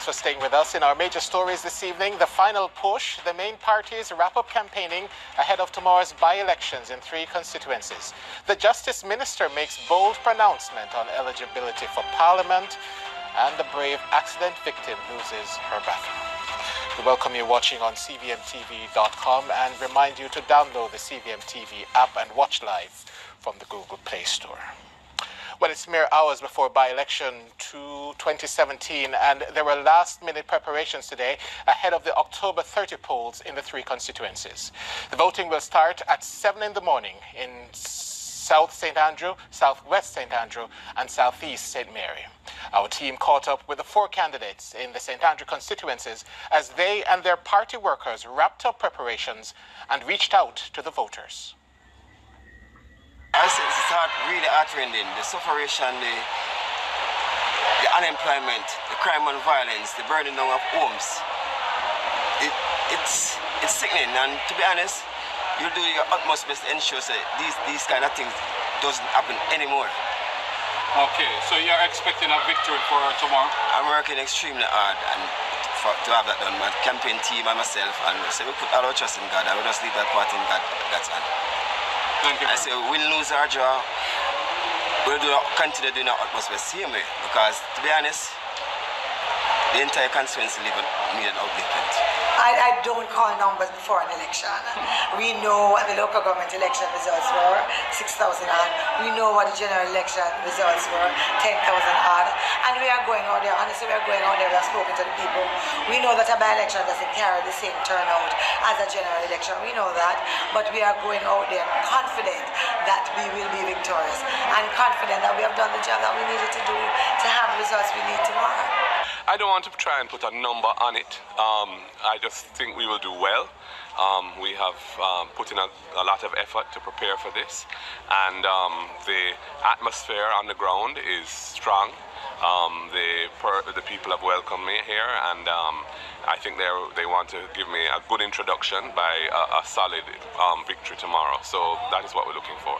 Thanks for staying with us. In our major stories this evening, the final push, the main parties wrap up campaigning ahead of tomorrow's by-elections in 3 constituencies. The Justice Minister makes bold pronouncement on eligibility for Parliament, and the brave accident victim loses her bathroom. We welcome you watching on cvmtv.com and remind you to download the CVM TV app and watch live from the Google Play Store. Well, it's mere hours before by-election 2017, and there were last-minute preparations today ahead of the October 30 polls in the 3 constituencies. The voting will start at 7 in the morning in South St. Andrew, Southwest St. Andrew, and Southeast St. Mary. Our team caught up with the 4 candidates in the St. Andrew constituencies as they and their party workers wrapped up preparations and reached out to the voters. I said it's really heart-rending. The sufferation, the unemployment, the crime and violence, the burning down of homes. It's sickening, and to be honest, you'll do your utmost best to ensure that these kind of things doesn't happen anymore. Okay, so you're expecting a victory for tomorrow? I'm working extremely hard and to have that done. My campaign team and myself, and so we put all our trust in God, and we just leave that part in God's hand. Thank you. I say win, lose or draw, we'll continue doing our utmost best same way, because to be honest, the entire constituency need an upliftment. I don't call numbers before an election. We know what the local government election results were, 6,000 odd. We know what the general election results were, 10,000 odd. And we are going out there, honestly, we are going out there, we have spoken to the people. We know that a by-election doesn't carry the same turnout as a general election. We know that, but we are going out there confident that we will be victorious and confident that we have done the job that we needed to do to have the results we need tomorrow. I don't want to try and put a number on it. I just think we will do well. We have put in a lot of effort to prepare for this, and the atmosphere on the ground is strong. The people have welcomed me here, and I think they want to give me a good introduction by a solid victory tomorrow. So that is what we're looking for.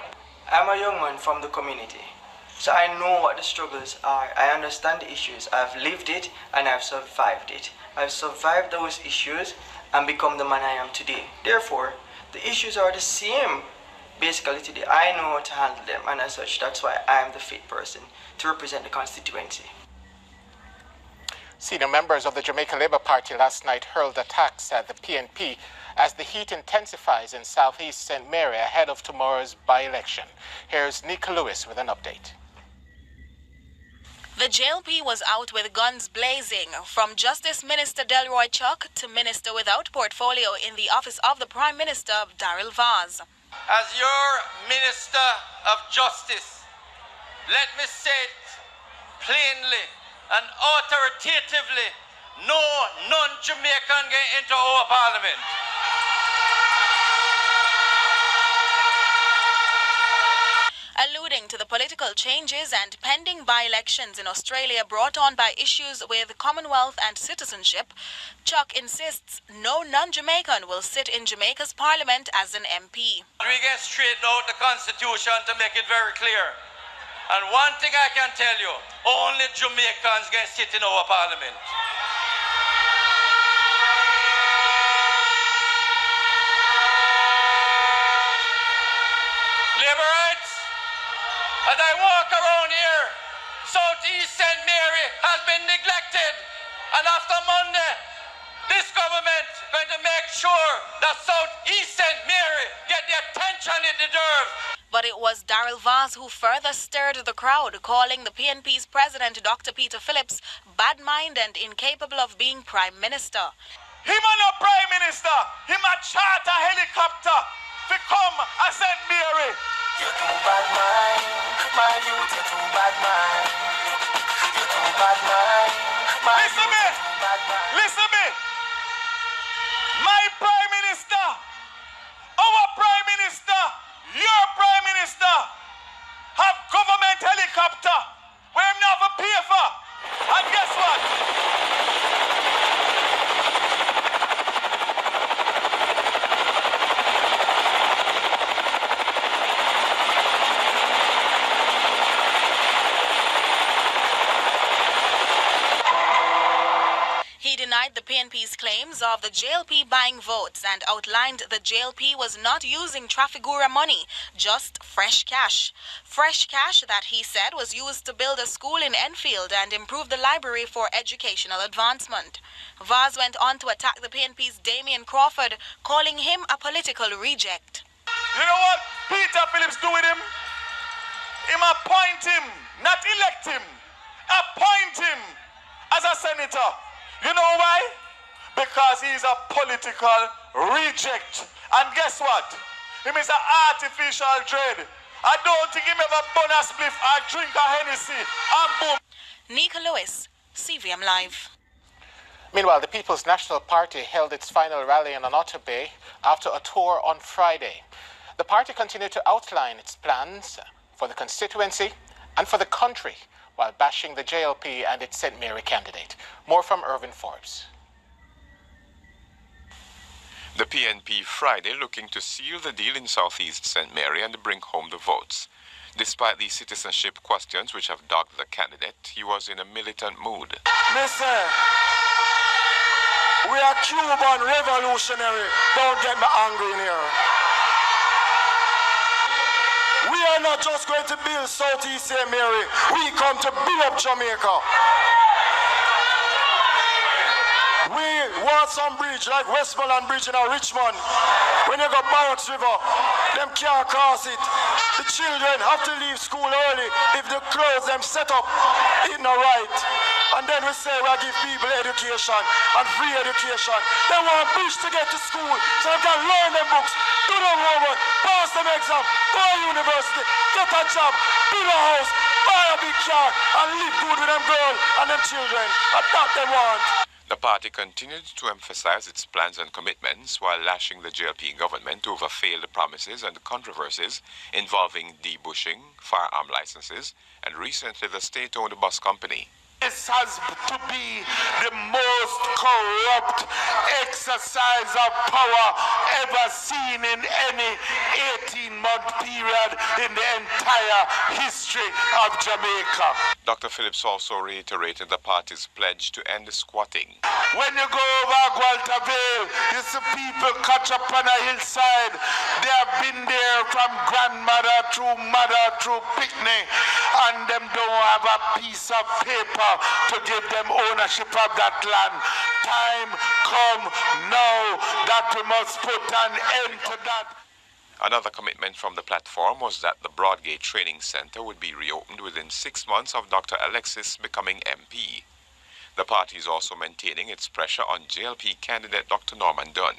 I'm a young man from the community, so I know what the struggles are. I understand the issues. I've lived it and I've survived it. I've survived those issues and become the man I am today. Therefore, the issues are the same basically today. I know how to handle them, and as such, that's why I am the fit person to represent the constituency. Senior members of the Jamaica Labour Party last night hurled attacks at the PNP as the heat intensifies in Southeast St. Mary ahead of tomorrow's by-election. Here's Nika Lewis with an update. The JLP was out with guns blazing, from Justice Minister Delroy Chuck to Minister without portfolio in the office of the Prime Minister, Daryl Vaz. As your Minister of Justice, let me say it plainly and authoritatively, no non-Jamaican get into our parliament. Alluding to the political changes and pending by-elections in Australia brought on by issues with Commonwealth and citizenship, Chuck insists no non-Jamaican will sit in Jamaica's parliament as an MP. We get straightened out the Constitution to make it very clear. And one thing I can tell you, only Jamaicans can sit in our parliament. Labour rights, as I walk around here, Southeast St. Mary has been neglected. And after Monday, this government is going to make sure that Southeast St. Mary get the attention it deserves. But it was Daryl Vaz who further stirred the crowd, calling the PNP's president, Dr. Peter Phillips, bad-minded and incapable of being Prime Minister. Him a no Prime Minister, him a charter helicopter to come a St. Mary. You're too bad mind, my youth, you're too bad mind. You're too bad mind, my Listen me, listen me. My Prime Minister, our Prime Minister, your Prime Minister, have government helicopter where him never pay for. And guess what? He denied the PNP's claims of the JLP buying votes and outlined the JLP was not using Trafigura money, just fresh cash. Fresh cash that he said was used to build a school in Enfield and improve the library for educational advancement. Vaz went on to attack the PNP's Damien Crawford, calling him a political reject. You know what Peter Phillips do with him? Him appoint him, not elect him. Appoint him as a senator. You know why? Because he's a political reject. And guess what? Him is an artificial dread. I don't think him ever burn a spliff or drink a Hennessy and boom. Nika Lewis, CVM Live. Meanwhile, the People's National Party held its final rally in Onoto Bay after a tour on Friday. The party continued to outline its plans for the constituency and for the country, while bashing the JLP and its St. Mary candidate. More from Irvin Forbes. The PNP Friday looking to seal the deal in Southeast St. Mary and bring home the votes. Despite the citizenship questions which have dogged the candidate, he was in a militant mood. Listen, we are Cuban revolutionary. Don't get me angry in here. We are not just going to build Southeast St. Mary. We come to build up Jamaica. We want some bridge like Westmoreland Bridge in Richmond. When you go Barracks River, them can't cross it. The children have to leave school early if the clothes them set up is not right. And then we say we give people education and free education. They want bridge to get to school so they can learn them books, do their homework, pass them exam, go to university, get a job, build a house, buy a big car, and live good with them girls and them children. And that they want. The party continued to emphasize its plans and commitments while lashing the JLP government over failed promises and controversies involving debushing, firearm licenses, and recently the state-owned bus company. This has to be the most corrupt exercise of power ever seen in any 18-month period in the entire history of Jamaica. Dr. Phillips also reiterated the party's pledge to end squatting. When you go over Gualta Vale, you see people catch up on a hillside. They have been there from grandmother through mother through picnic, and them don't have a piece of paper to give them ownership of that land. Time come now that we must put an end to that. Another commitment from the platform was that the Broadgate Training Center would be reopened within 6 months of Dr. Alexis becoming MP. The party is also maintaining its pressure on JLP candidate Dr. Norman Dunn.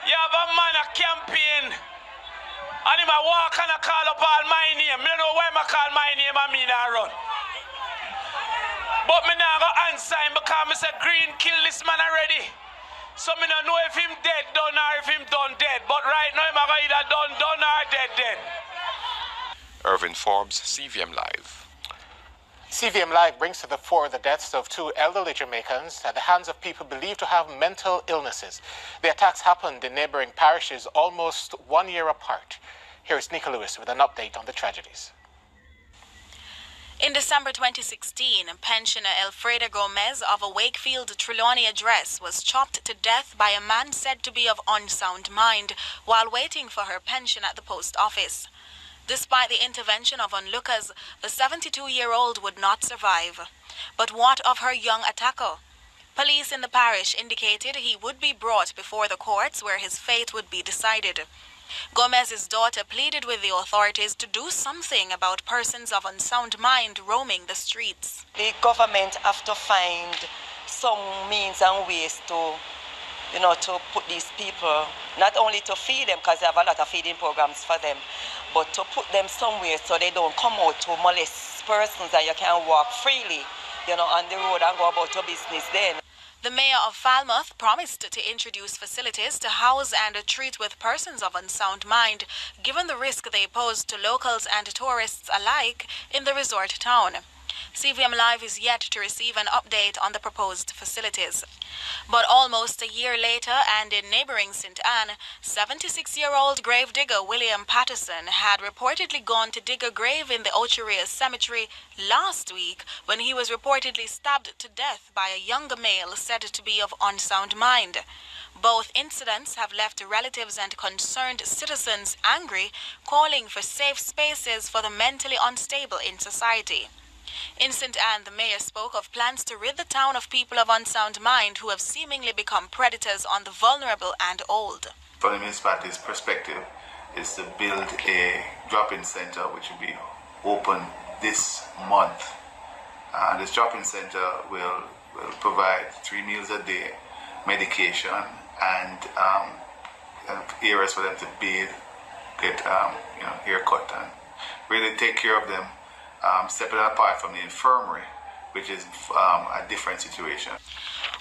You have a man a campaign, and him a walk and a call up all my name. Me know why I call my name and me not run. But me not go answer him because me say Green kill this man already. So me not know if him dead done or if him done dead. But right now him a go either done or dead. Irvin Forbes, CVM Live. CVM Live brings to the fore the deaths of 2 elderly Jamaicans at the hands of people believed to have mental illnesses. The attacks happened in neighboring parishes almost 1 year apart. Here is Nika Lewis with an update on the tragedies. In December 2016, pensioner Elfreda Gomez of a Wakefield Trelawney address was chopped to death by a man said to be of unsound mind while waiting for her pension at the post office. Despite the intervention of onlookers, the 72-year-old would not survive. But what of her young attacker? Police in the parish indicated he would be brought before the courts where his fate would be decided. Gomez's daughter pleaded with the authorities to do something about persons of unsound mind roaming the streets. The government have to find some means and ways to put these people, not only to feed them, because they have a lot of feeding programs for them, but to put them somewhere so they don't come out to molest persons and you can walk freely, on the road and go about your business then. The mayor of Falmouth promised to introduce facilities to house and treat with persons of unsound mind, given the risk they pose to locals and tourists alike in the resort town. CVM Live is yet to receive an update on the proposed facilities. But almost a year later, and in neighboring St. Anne, 76-year-old gravedigger William Patterson had reportedly gone to dig a grave in the Ocheria Cemetery last week when he was reportedly stabbed to death by a younger male said to be of unsound mind. Both incidents have left relatives and concerned citizens angry, calling for safe spaces for the mentally unstable in society. In St. Anne, the mayor spoke of plans to rid the town of people of unsound mind who have seemingly become predators on the vulnerable and old. From the municipality's perspective is to build a drop-in center which will be open this month. This drop-in center will provide 3 meals a day, medication, and areas for them to bathe, get haircut, and really take care of them, separate apart from the infirmary, which is a different situation.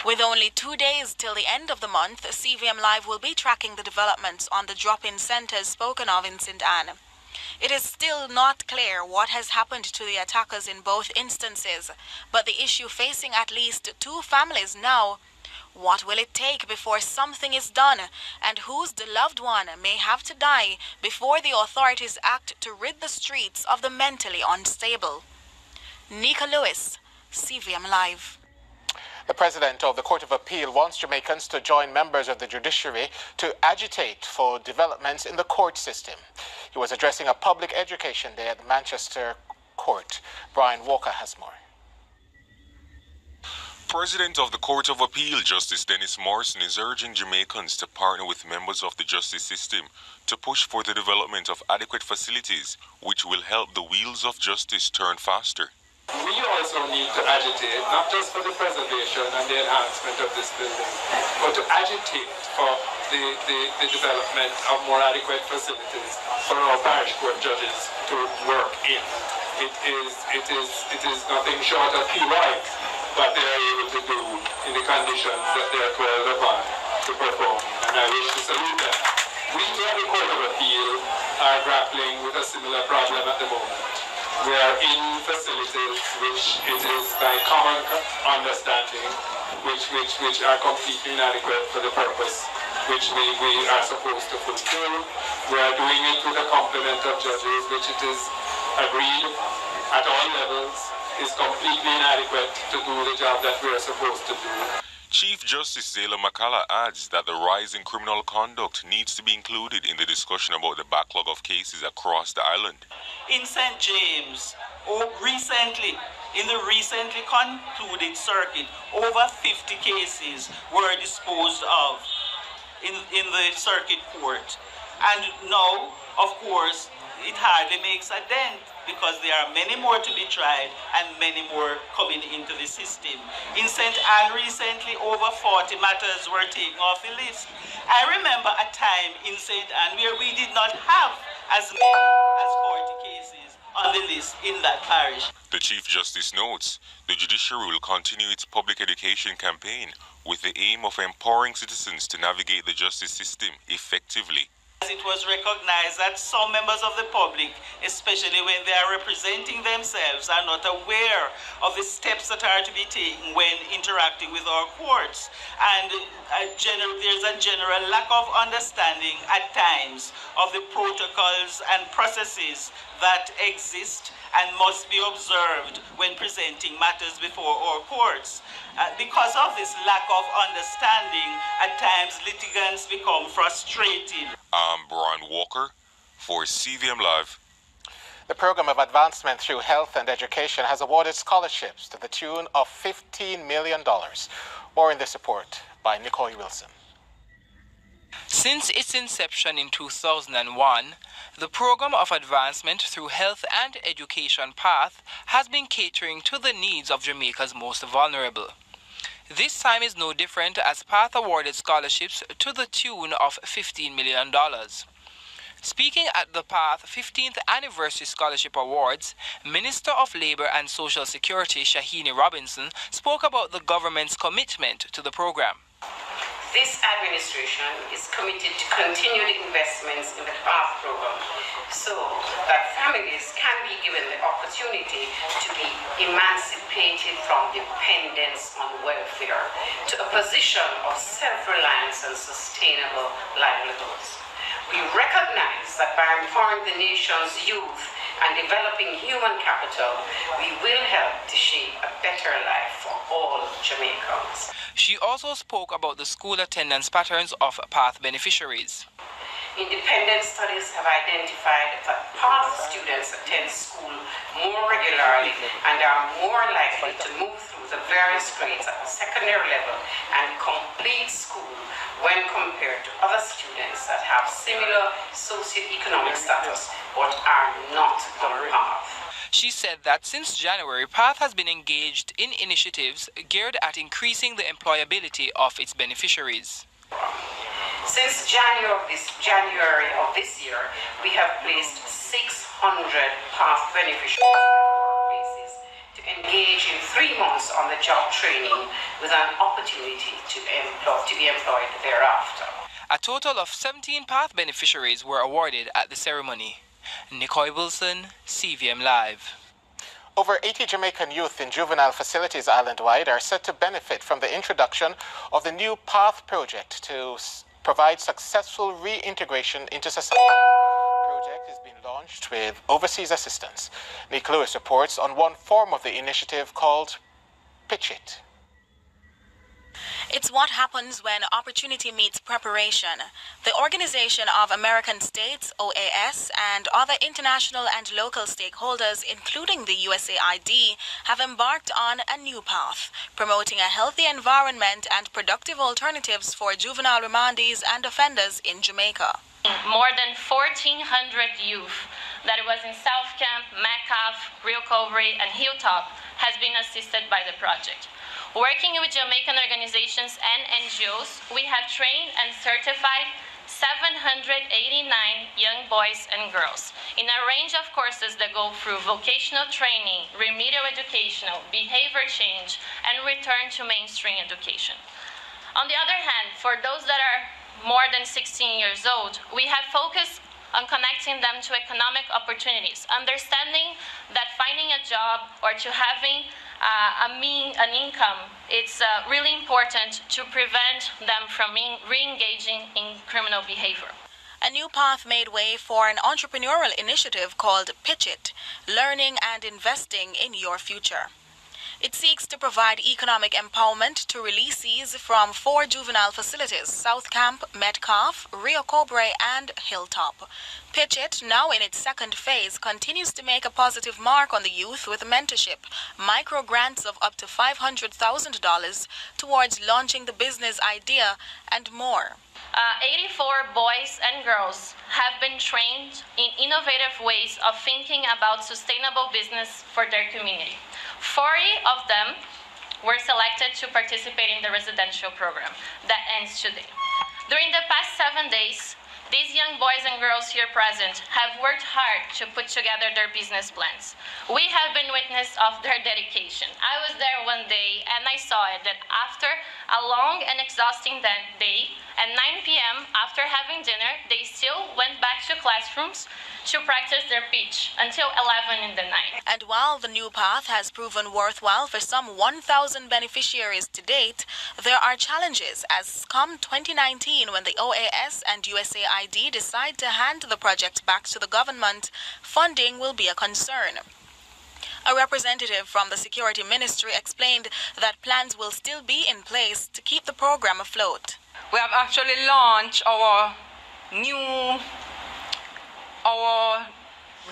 With only 2 days till the end of the month, CVM Live will be tracking the developments on the drop-in centers spoken of in St. Anne. It is still not clear what has happened to the attackers in both instances, but the issue facing at least 2 families now: what will it take before something is done, and whose beloved one may have to die before the authorities act to rid the streets of the mentally unstable? Nika Lewis, CVM Live. The president of the Court of Appeal wants Jamaicans to join members of the judiciary to agitate for developments in the court system. He was addressing a public education day at the Manchester Court. Brian Walker has more. President of the Court of Appeal, Justice Dennis Morrison, is urging Jamaicans to partner with members of the justice system to push for the development of adequate facilities, which will help the wheels of justice turn faster. We also need to agitate, not just for the preservation and the enhancement of this building, but to agitate for the development of more adequate facilities for our parish court judges to work in. It is nothing short of right what they are able to do in the conditions that they are called upon to perform, and I wish to salute them. We at the Court of Appeal are grappling with a similar problem at the moment. We are in facilities which it is by common understanding which are completely inadequate for the purpose which we are supposed to fulfill. We are doing it with a complement of judges which it is agreed at all levels is completely inadequate to do the job that we are supposed to do. Chief Justice Zayla McCalla adds that the rise in criminal conduct needs to be included in the discussion about the backlog of cases across the island. In St. James, recently concluded circuit, over 50 cases were disposed of in the circuit court. And now, of course, it hardly makes a dent because there are many more to be tried and many more coming into the system. In St. Anne recently, over 40 matters were taken off the list. I remember a time in St. Anne where we did not have as many as 40 cases on the list in that parish. The Chief Justice notes the judiciary will continue its public education campaign with the aim of empowering citizens to navigate the justice system effectively. It was recognized that some members of the public, especially when they are representing themselves, are not aware of the steps that are to be taken when interacting with our courts. And there's a general lack of understanding at times of the protocols and processes that exist and must be observed when presenting matters before our courts. Because of this lack of understanding, at times litigants become frustrated. I'm Brian Walker for CVM Live. The Program of Advancement through Health and Education has awarded scholarships to the tune of $15 million. More in this report by Nicole Wilson. Since its inception in 2001, the Program of Advancement through Health and Education PATH has been catering to the needs of Jamaica's most vulnerable. This time is no different as PATH awarded scholarships to the tune of $15 million. Speaking at the PATH 15th Anniversary Scholarship Awards, Minister of Labour and Social Security Shahini Robinson spoke about the government's commitment to the program. this administration is committed to continue the investments in the PATH program so that families can be given the opportunity to be emancipated from dependence on welfare to a position of self-reliance and sustainable livelihoods. We recognize that by empowering the nation's youth and developing human capital, we will help to shape a better life for all Jamaicans. She also spoke about the school attendance patterns of PATH beneficiaries. Independent studies have identified that PATH students attend school more regularly and are more likely to move through the various grades at the secondary level and complete school when compared to other students that have similar socioeconomic status but are not on PATH. She said that since January, PATH has been engaged in initiatives geared at increasing the employability of its beneficiaries. Since January of this year, we have placed 600 PATH beneficiaries to engage in 3 months on the job training with an opportunity to be employed thereafter. A total of 17 PATH beneficiaries were awarded at the ceremony. Nicoy Wilson, CVM Live. Over 80 Jamaican youth in juvenile facilities island-wide are set to benefit from the introduction of the new PATH project to provide successful reintegration into society. The project is being launched with overseas assistance. Nick Lewis reports on one form of the initiative called Pitch It. It's what happens when opportunity meets preparation. The Organization of American States, OAS, and other international and local stakeholders, including the USAID, have embarked on a new path, promoting a healthy environment and productive alternatives for juvenile remandees and offenders in Jamaica. More than 1,400 youth that was in South Camp, Metcalf, Rio Cobre, and Hilltop has been assisted by the project. Working with Jamaican organizations and NGOs, we have trained and certified 789 young boys and girls in a range of courses that go through vocational training, remedial educational, behavior change, and return to mainstream education. On the other hand, for those that are more than 16 years old, we have focused on connecting them to economic opportunities, understanding that finding a job or to having an income, it's really important to prevent them from re-engaging in criminal behavior. A new path made way for an entrepreneurial initiative called Pitch It, Learning and Investing in Your Future. It seeks to provide economic empowerment to releasees from 4 juvenile facilities: South Camp, Metcalf, Rio Cobre, and Hilltop. Pitch It, now in its second phase, continues to make a positive mark on the youth with mentorship, micro grants of up to $500,000 towards launching the business idea, and more. 84 boys and girls have been trained in innovative ways of thinking about sustainable business for their community. 40 of them were selected to participate in the residential program that ends today. During the past 7 days, these young boys and girls here present have worked hard to put together their business plans. We have been witness of their dedication. I was there one day and I saw it that after a long and exhausting day, at 9 p.m. after having dinner, they still went back to classrooms to practice their pitch until 11 in the night. And while the new path has proven worthwhile for some 1,000 beneficiaries to date, there are challenges as come 2019 when the OAS and USAID decide to hand the project back to the government, funding will be a concern. A representative from the Security Ministry explained that plans will still be in place to keep the program afloat. We have actually launched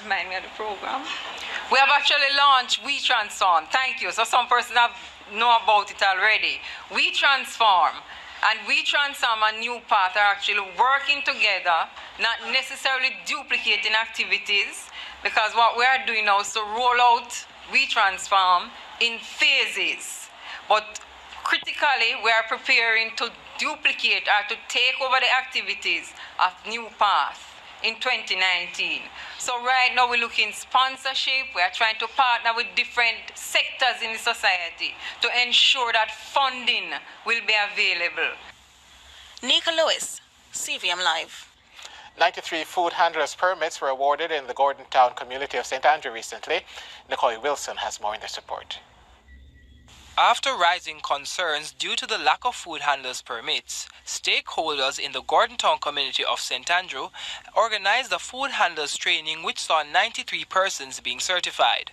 remind me of the program. We have actually launched We Transform. Thank you. So some person have know about it already. We Transform and We Transform and New Path are actually working together, not necessarily duplicating activities, because what we are doing now is to roll out We Transform in phases. But critically, we are preparing to duplicate or to take over the activities of New Path in 2019. So right now we're looking sponsorship. We are trying to partner with different sectors in the society to ensure that funding will be available. Nika Lewis, CVM Live. 93 food handlers permits were awarded in the Gordon Town community of St. Andrew recently. Nicole Wilson has more in this report. After rising concerns due to the lack of food handlers permits, stakeholders in the Gordon Town community of St. Andrew organized a food handlers training which saw 93 persons being certified.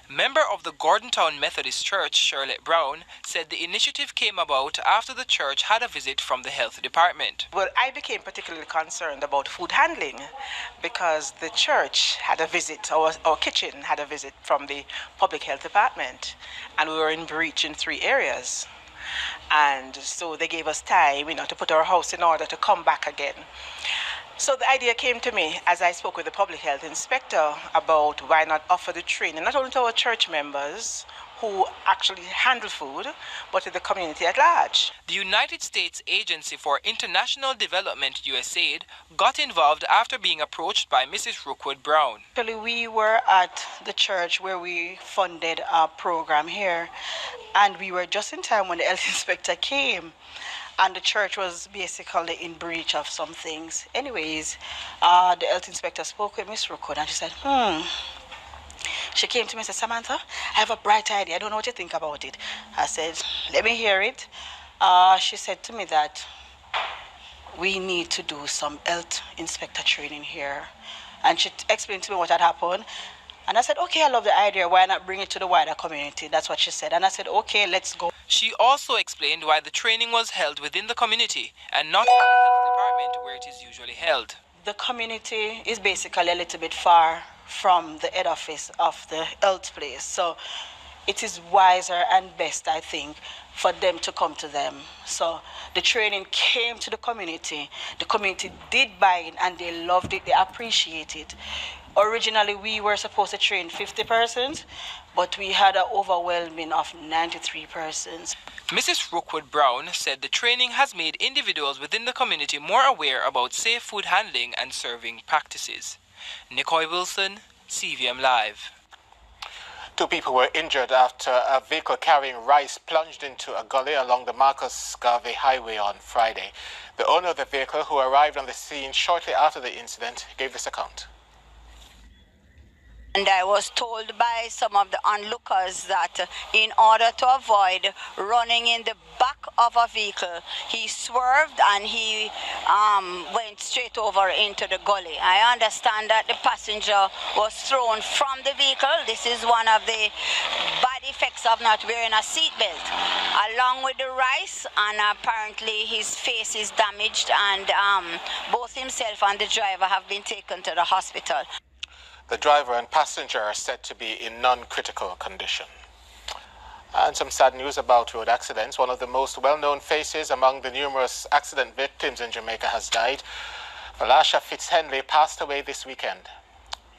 Member of the Gordon Town Methodist Church, Charlotte Brown, said the initiative came about after the church had a visit from the health department. Well, I became particularly concerned about food handling because the church had a visit, our kitchen had a visit from the public health department, and we were in breach in 3 areas. And so they gave us time, to put our house in order to come back again. So the idea came to me as I spoke with the public health inspector about why not offer the training, not only to our church members who actually handle food, but to the community at large. The United States Agency for International Development, USAID, got involved after being approached by Mrs. Rookwood Brown. Actually, we were at the church where we funded our program here, and we were just in time when the health inspector came. And the church was basically in breach of some things. Anyways, the health inspector spoke with Miss Rookwood and she said, She came to me and said, Samantha, I have a bright idea. I don't know what you think about it. I said, let me hear it. She said to me that we need to do some health inspector training here. And she explained to me what had happened. And I said, okay, I love the idea. Why not bring it to the wider community? That's what she said. And I said, okay, let's go. She also explained why the training was held within the community and not at the health department where it is usually held. The community is basically a little bit far from the head office of the health place. So it is wiser and best, I think, for them to come to them. So the training came to the community. The community did buy it and they loved it, they appreciate it. Originally, we were supposed to train 50 persons, but we had an overwhelming of 93 persons. Mrs. Rookwood Brown said the training has made individuals within the community more aware about safe food handling and serving practices. Nicole Wilson, CVM Live. 2 people were injured after a vehicle carrying rice plunged into a gully along the Marcus Garvey Highway on Friday. The owner of the vehicle, who arrived on the scene shortly after the incident, gave this account. And I was told by some of the onlookers that in order to avoid running in the back of a vehicle, he swerved and he went straight over into the gully. I understand that the passenger was thrown from the vehicle. This is one of the bad effects of not wearing a seatbelt, along with the rice, and apparently his face is damaged, and both himself and the driver have been taken to the hospital. The driver and passenger are said to be in non-critical condition. And some sad news about road accidents. One of the most well-known faces among the numerous accident victims in Jamaica has died. Valasha Fitzhenley passed away this weekend.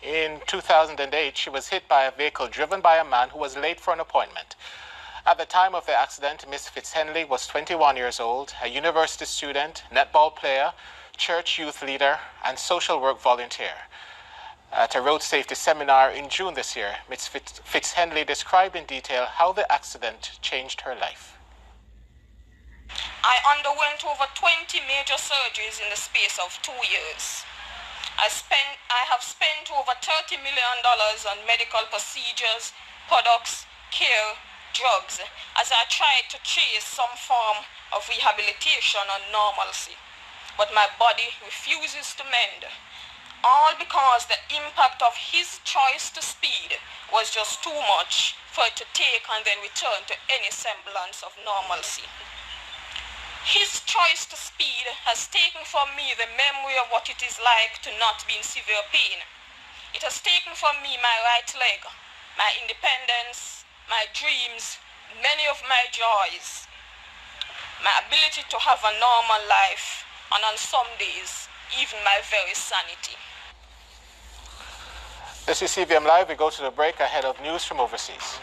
In 2008, she was hit by a vehicle driven by a man who was late for an appointment. At the time of the accident, Miss Fitzhenley was 21 years old, a university student, netball player, church youth leader, and social work volunteer. At a road safety seminar in June this year, Ms. Fitzhenley described in detail how the accident changed her life. I underwent over 20 major surgeries in the space of 2 years. I have spent over $30 million on medical procedures, products, care, drugs, as I tried to chase some form of rehabilitation and normalcy. But my body refuses to mend. All because the impact of his choice to speed was just too much for it to take and then return to any semblance of normalcy. His choice to speed has taken from me the memory of what it is like to not be in severe pain. It has taken from me my right leg, my independence, my dreams, many of my joys, my ability to have a normal life, and on some days, even my very sanity. This is CVM Live. We go to the break ahead of news from overseas.